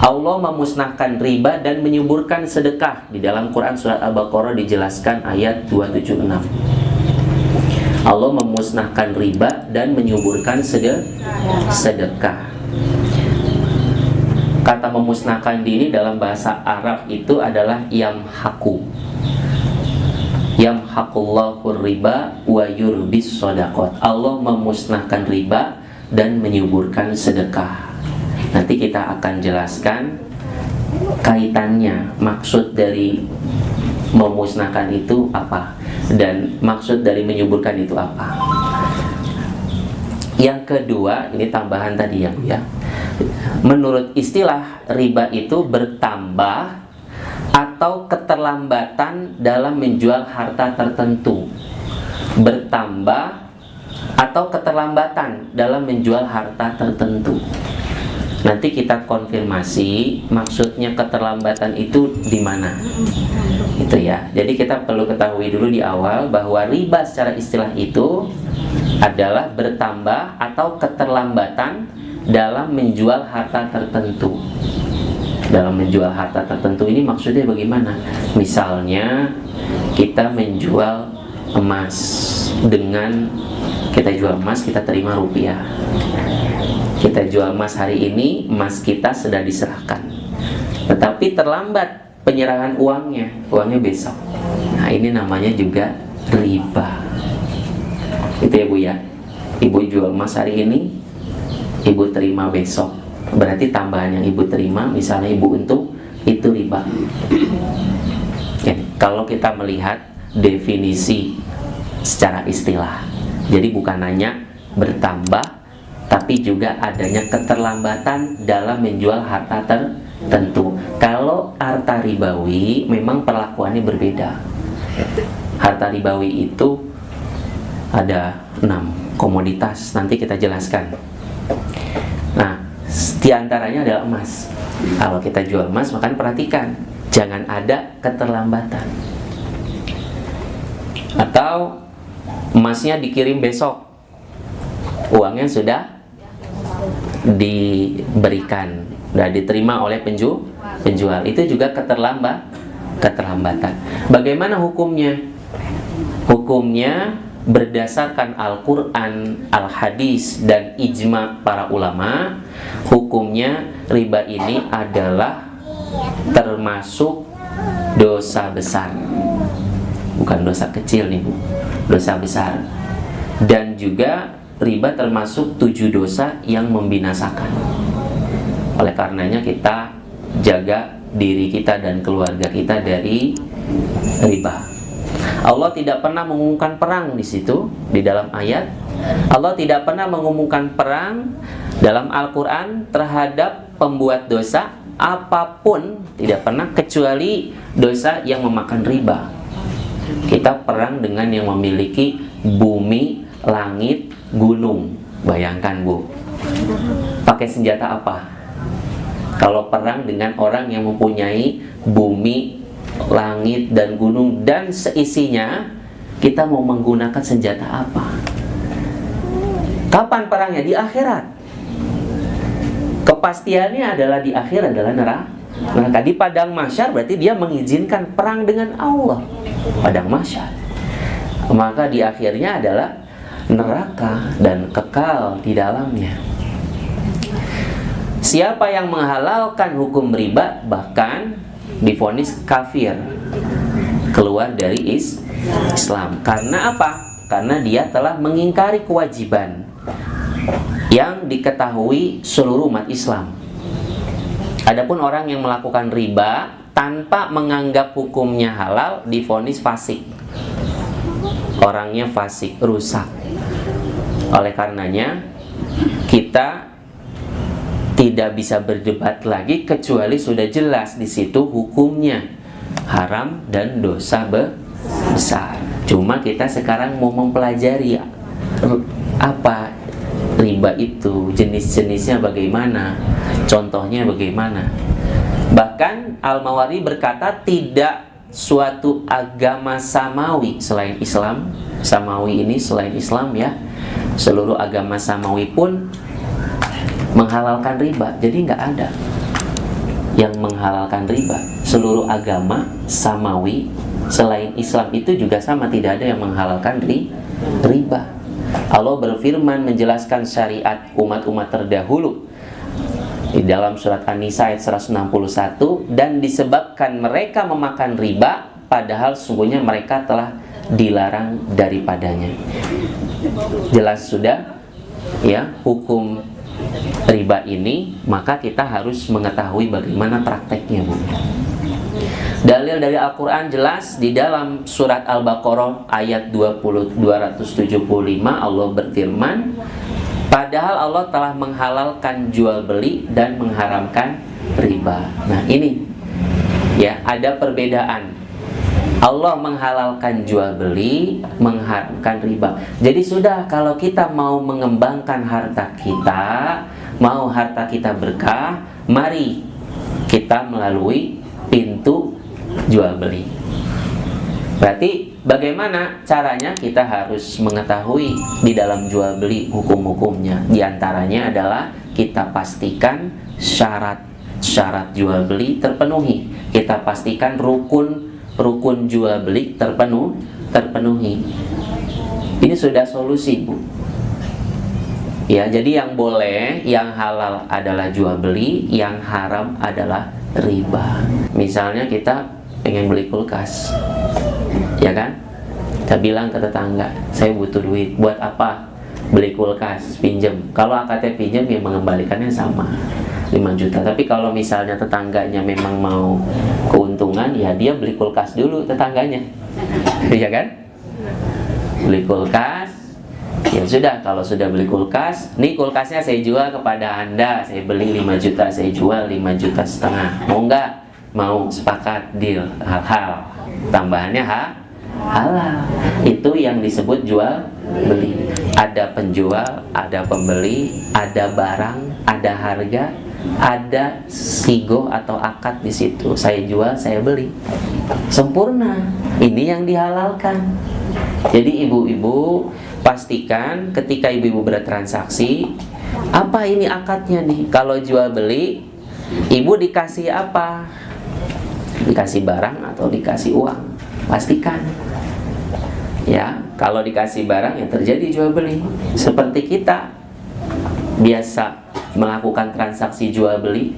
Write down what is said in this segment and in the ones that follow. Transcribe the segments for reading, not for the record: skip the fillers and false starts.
Allah memusnahkan riba dan menyuburkan sedekah. Di dalam Quran surat Al-Baqarah dijelaskan ayat 276. Allah memusnahkan riba dan menyuburkan sedekah. Kata memusnahkan ini dalam bahasa Arab itu adalah yamhaku. Yamhaqullahu riba wa yurbis shadaqat. Allah memusnahkan riba dan menyuburkan sedekah. Nanti kita akan jelaskan kaitannya, maksud dari memusnahkan itu apa dan maksud dari menyuburkan itu apa. Yang kedua, ini tambahan tadi ya Bu ya. Menurut istilah riba itu bertambah atau keterlambatan dalam menjual harta tertentu. Bertambah atau keterlambatan dalam menjual harta tertentu. Nanti kita konfirmasi maksudnya keterlambatan itu di mana. Itu ya. Jadi kita perlu ketahui dulu di awal bahwa riba secara istilah itu adalah bertambah atau keterlambatan dalam menjual harta tertentu. Dalam menjual harta tertentu ini maksudnya bagaimana? Misalnya kita menjual emas, dengan kita jual emas kita terima rupiah. Kita jual emas hari ini, emas kita sudah diserahkan, tetapi terlambat penyerahan uangnya besok. Nah ini namanya juga riba. Itu ya Bu ya. Ibu jual emas hari ini, Ibu terima besok. Berarti tambahan yang Ibu terima, misalnya Ibu untung, itu riba. Ya, kalau kita melihat definisi secara istilah, jadi bukan hanya bertambah, tapi juga adanya keterlambatan dalam menjual harta tertentu. Kalau harta ribawi memang perlakuannya berbeda. Harta ribawi itu ada 6 komoditas, nanti kita jelaskan. Nah, di antaranya adalah emas. Kalau kita jual emas, maka perhatikan, jangan ada keterlambatan. Atau emasnya dikirim besok, uangnya sudah diberikan, sudah diterima oleh penjual. Itu juga keterlambatan. Bagaimana hukumnya? Hukumnya berdasarkan Al-Quran, Al-Hadis, dan ijma para ulama, hukumnya riba ini adalah termasuk dosa besar. Bukan dosa kecil nih Bu, dosa besar. Dan juga riba termasuk 7 dosa yang membinasakan. Oleh karenanya kita jaga diri kita dan keluarga kita dari riba. Allah tidak pernah mengumumkan perang di situ, di dalam ayat. Allah tidak pernah mengumumkan perang dalam Al-Quran terhadap pembuat dosa apapun, tidak pernah, kecuali dosa yang memakan riba. Kita perang dengan yang memiliki bumi, langit, gunung. Bayangkan Bu, pakai senjata apa? Kalau perang dengan orang yang mempunyai bumi, langit, dan gunung dan seisinya, kita mau menggunakan senjata apa? Kapan perangnya? Di akhirat. Kepastiannya adalah di akhir adalah neraka. Di padang mahsyar berarti dia mengizinkan perang dengan Allah. Padang mahsyar. Maka di akhirnya adalah neraka dan kekal di dalamnya. Siapa yang menghalalkan hukum riba bahkan divonis kafir, keluar dari Islam. Karena apa? Karena dia telah mengingkari kewajiban yang diketahui seluruh umat Islam. Adapun orang yang melakukan riba tanpa menganggap hukumnya halal, divonis fasik. Orangnya fasik, rusak. Oleh karenanya kita tidak bisa berdebat lagi kecuali sudah jelas di situ hukumnya haram dan dosa besar. Cuma kita sekarang mau mempelajari apa riba itu, jenis-jenisnya bagaimana, contohnya bagaimana. Bahkan Al-Mawardi berkata tidak suatu agama samawi selain Islam, samawi ini selain Islam ya, seluruh agama samawi pun menghalalkan riba. Jadi nggak ada. yang menghalalkan riba. Seluruh agama samawi selain Islam itu juga sama, tidak ada yang menghalalkan riba. Allah berfirman menjelaskan syariat umat-umat terdahulu di dalam surat An-Nisa ayat 161, dan disebabkan mereka memakan riba padahal sungguhnya mereka telah dilarang daripadanya. Jelas sudah ya hukum riba ini, maka kita harus mengetahui bagaimana prakteknya, Bu. Dalil dari Al-Quran jelas di dalam surat Al-Baqarah ayat 275 Allah berfirman, padahal Allah telah menghalalkan jual beli dan mengharamkan riba. Nah ini ya ada perbedaan. Allah menghalalkan jual beli, mengharamkan riba. Jadi sudah, kalau kita mau mengembangkan harta kita, mau harta kita berkah, mari kita melalui pintu jual beli. Berarti bagaimana caranya? Kita harus mengetahui di dalam jual beli hukum-hukumnya. Di antaranya adalah kita pastikan syarat jual beli terpenuhi. Kita pastikan rukun jual beli terpenuhi. Ini sudah solusi, Bu. Ya, jadi yang boleh, yang halal adalah jual beli, yang haram adalah riba. Misalnya kita pengen beli kulkas, ya kan? Kita bilang ke tetangga, saya butuh duit. Buat apa? Beli kulkas, pinjam. Kalau akadnya pinjam, ya mengembalikannya sama 5 juta. Tapi kalau misalnya tetangganya memang mau keuntungan, ya dia beli kulkas dulu tetangganya. Iya kan? Beli kulkas, ya sudah, kalau sudah beli kulkas, nih kulkasnya saya jual kepada Anda. Saya beli 5 juta, saya jual 5,5 juta. Mau nggak? Mau, sepakat, deal, halal. Tambahannya halal. Itu yang disebut jual beli. Ada penjual, ada pembeli, ada barang, ada harga, ada sigo atau akad di situ. Saya jual, saya beli. Sempurna. Ini yang dihalalkan. Jadi ibu-ibu pastikan ketika ibu-ibu bertransaksi, apa ini akadnya nih? Kalau jual beli, ibu dikasih apa? Dikasih barang atau dikasih uang? Pastikan. Ya, kalau dikasih barang yang terjadi jual beli. Seperti kita biasa melakukan transaksi jual beli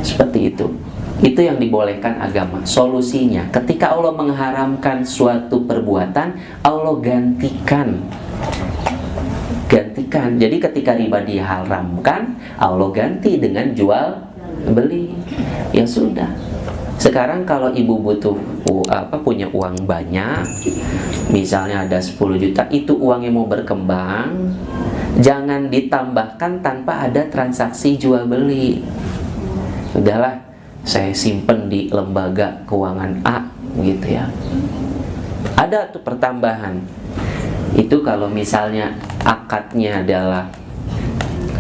seperti itu. Itu yang dibolehkan agama. Solusinya, ketika Allah mengharamkan suatu perbuatan, Allah gantikan. Jadi ketika riba diharamkan, Allah ganti dengan jual beli. Ya sudah. Sekarang kalau ibu butuh punya uang banyak, misalnya ada 10 juta, itu uangnya mau berkembang, jangan ditambahkan tanpa ada transaksi jual beli. Udahlah, saya simpen di lembaga keuangan A gitu ya. Ada tuh pertambahan. Itu kalau misalnya akadnya adalah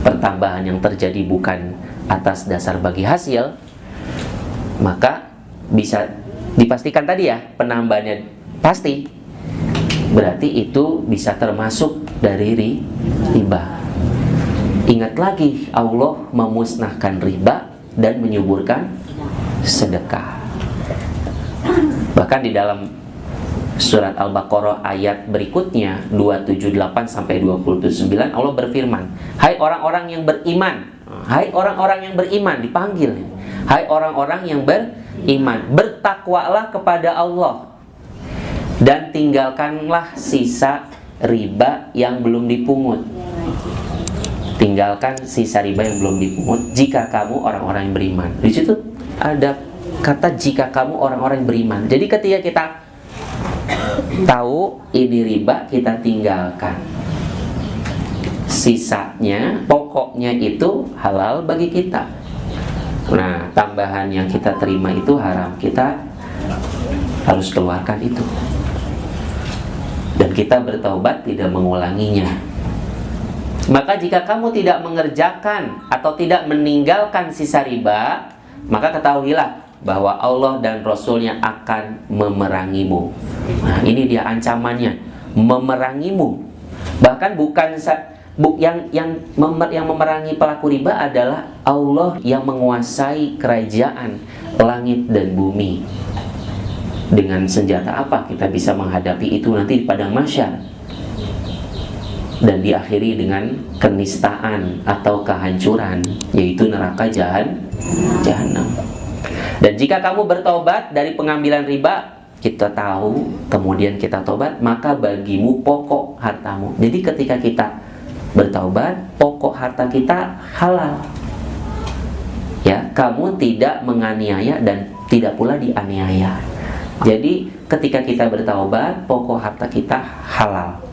pertambahan yang terjadi bukan atas dasar bagi hasil, maka bisa dipastikan tadi ya, penambahannya pasti. Berarti itu bisa termasuk dari riba. Ingat lagi, Allah memusnahkan riba dan menyuburkan sedekah. Bahkan di dalam surat Al-Baqarah ayat berikutnya 278 sampai 29 Allah berfirman, hai orang-orang yang beriman. Hai orang-orang yang beriman, dipanggil. Hai orang-orang yang beriman, bertakwalah kepada Allah dan tinggalkanlah sisa riba yang belum dipungut. Tinggalkan sisa riba yang belum dipungut jika kamu orang-orang yang beriman. Di situ ada kata jika kamu orang-orang yang beriman. Jadi ketika kita tahu ini riba, kita tinggalkan. Sisanya, pokoknya itu halal bagi kita. Nah, tambahan yang kita terima itu haram. Kita harus keluarkan itu. Dan kita bertaubat tidak mengulanginya. Maka jika kamu tidak mengerjakan atau tidak meninggalkan sisa riba, maka ketahuilah bahwa Allah dan Rasul-Nya akan memerangimu. Nah, ini dia ancamannya, memerangimu. Bahkan yang memerangi pelaku riba adalah Allah yang menguasai kerajaan langit dan bumi. Dengan senjata apa kita bisa menghadapi itu nanti di padang mahsyar? Dan diakhiri dengan kenistaan atau kehancuran, yaitu neraka jahanam. Dan jika kamu bertobat dari pengambilan riba, kita tahu, kemudian kita tobat, maka bagimu pokok hartamu. Jadi ketika kita bertaubat, pokok harta kita halal. Ya, kamu tidak menganiaya dan tidak pula dianiaya. Jadi ketika kita bertaubat, pokok harta kita halal.